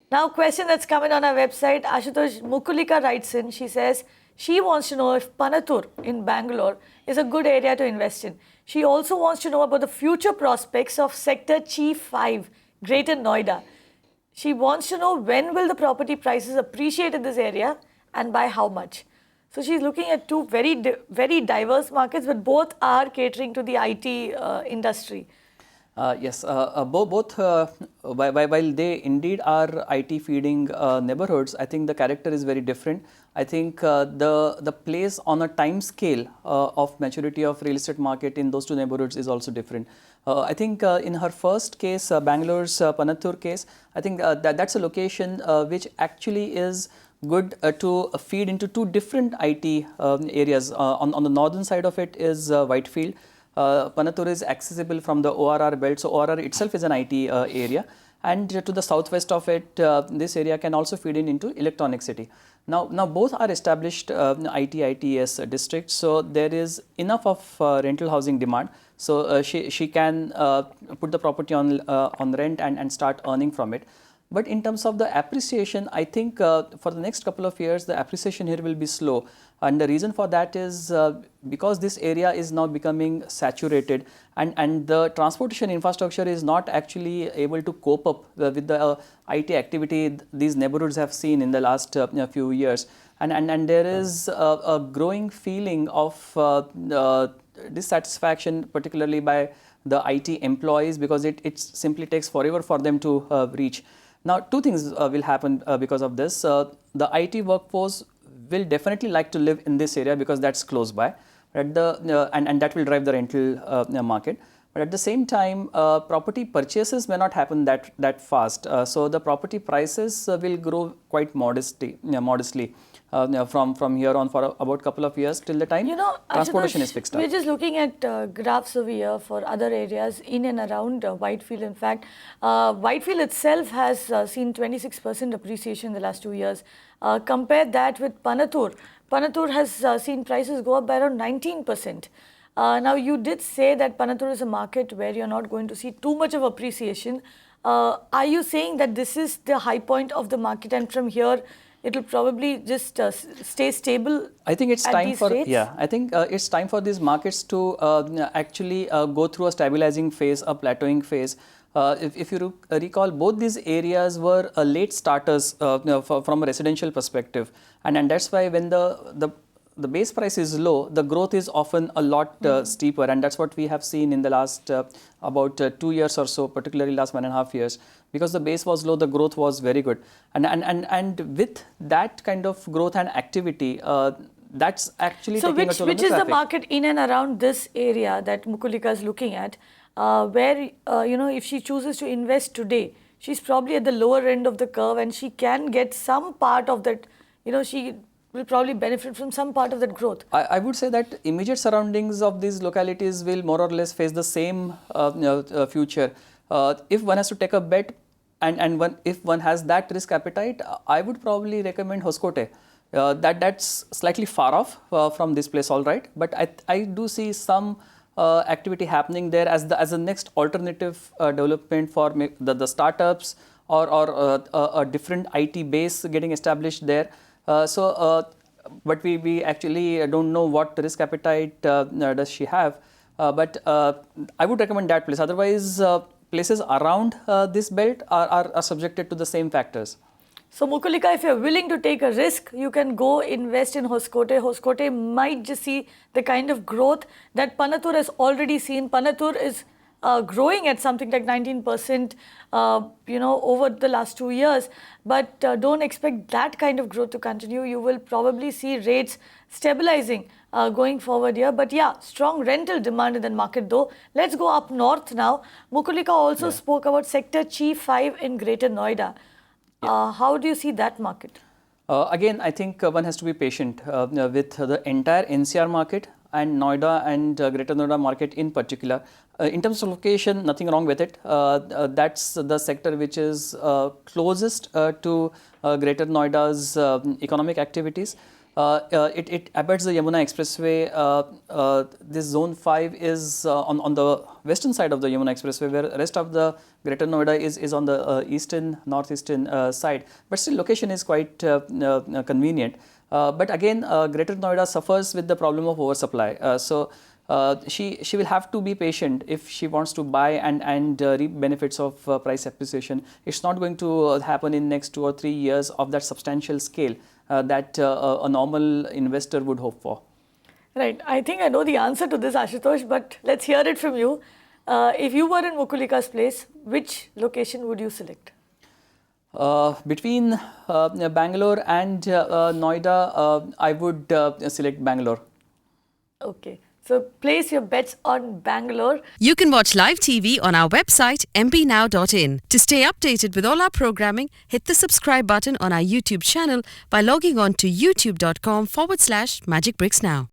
Now, question that's coming on our website, Ashutosh Mukulika writes in, she says, she wants to know if Panathur in Bangalore is a good area to invest in. She also wants to know about the future prospects of Sector Chief 5, Greater Noida. She wants to know when will the property prices appreciate in this area and by how much. So she's looking at two very diverse markets, but both are catering to the IT industry. Yes, both while they indeed are IT feeding neighborhoods, I think the character is very different. I think the place on a time scale of maturity of real estate market in those two neighborhoods is also different. I think in her first case, Bangalore's Panathur case, I think that's a location which actually is good to feed into two different IT areas. On the northern side of it is Whitefield. Panathur is accessible from the ORR belt, so ORR itself is an IT area, and to the southwest of it, this area can also feed into Electronic City. Now both are established ITES districts, so there is enough of rental housing demand. So she can put the property on rent and start earning from it. But in terms of the appreciation, I think for the next couple of years, the appreciation here will be slow. And the reason for that is because this area is now becoming saturated, and the transportation infrastructure is not actually able to cope up with the IT activity these neighborhoods have seen in the last few years. And there is a growing feeling of dissatisfaction, particularly by the IT employees, because it simply takes forever for them to reach. Now, two things will happen because of this. The IT workforce will definitely like to live in this area because that's close by, and that will drive the rental market. But at the same time, property purchases may not happen that fast. So the property prices will grow quite modestly from here on for about a couple of years till the time transportation is fixed up. We're just looking at graphs over here for other areas in and around Whitefield. In fact, Whitefield itself has seen 26% appreciation in the last 2 years. Compare that with Panathur. Panathur has seen prices go up by around 19%. Now, you did say that Panathur is a market where you're not going to see too much of appreciation. Are you saying that this is the high point of the market, and from here it will probably just stay stable? I think it's time for rates? I think it's time for these markets to actually go through a stabilizing phase, a plateauing phase. If you recall, both these areas were late starters from a residential perspective, and that's why when the base price is low, the growth is often a lot steeper, and that's what we have seen in the last about 2 years or so, particularly last 1.5 years. Because the base was low, the growth was very good, and with that kind of growth and activity, that's actually taking a toll on the traffic. Which is the market in and around this area that Mukulika is looking at, where if she chooses to invest today, she's probably at the lower end of the curve, and she can get some part of that. She will probably benefit from some part of that growth. I would say that immediate surroundings of these localities will more or less face the same future. If one has to take a bet, and if one has that risk appetite, I would probably recommend Hoskote. That's slightly far off from this place, all right. But I do see some activity happening there as the next alternative development for the startups or a different IT base getting established there. But we actually don't know what risk appetite does she have. But I would recommend that place. Otherwise, places around this belt are subjected to the same factors. So Mukulika, if you're willing to take a risk, you can go invest in Hoskote. Hoskote might just see the kind of growth that Panathur has already seen. Panathur is growing at something like 19%, over the last 2 years. But don't expect that kind of growth to continue. You will probably see rates stabilizing going forward here. But yeah, strong rental demand in the market though. Let's go up north now. Mukulika also spoke about Sector Chief 5 in Greater Noida. How do you see that market? Again, I think one has to be patient with the entire NCR market and Noida and Greater Noida market in particular. In terms of location, nothing wrong with it. That's the sector which is closest to Greater Noida's economic activities. it abuts the Yamuna Expressway. This zone 5 is on the western side of the Yamuna Expressway, where the rest of the Greater Noida is on the northeastern side. But still, location is quite convenient. But again, Greater Noida suffers with the problem of oversupply. She will have to be patient if she wants to buy and reap benefits of price appreciation. It's not going to happen in next 2 or 3 years of that substantial scale that a normal investor would hope for. Right. I think I know the answer to this, Ashutosh, but let's hear it from you. If you were in Mukulika's place, which location would you select? Between Bangalore and Noida, I would select Bangalore. Okay. So place your bets on Bangalore. You can watch live TV on our website mpnow.in. To stay updated with all our programming, hit the subscribe button on our YouTube channel by logging on to youtube.com/magicbricksnow.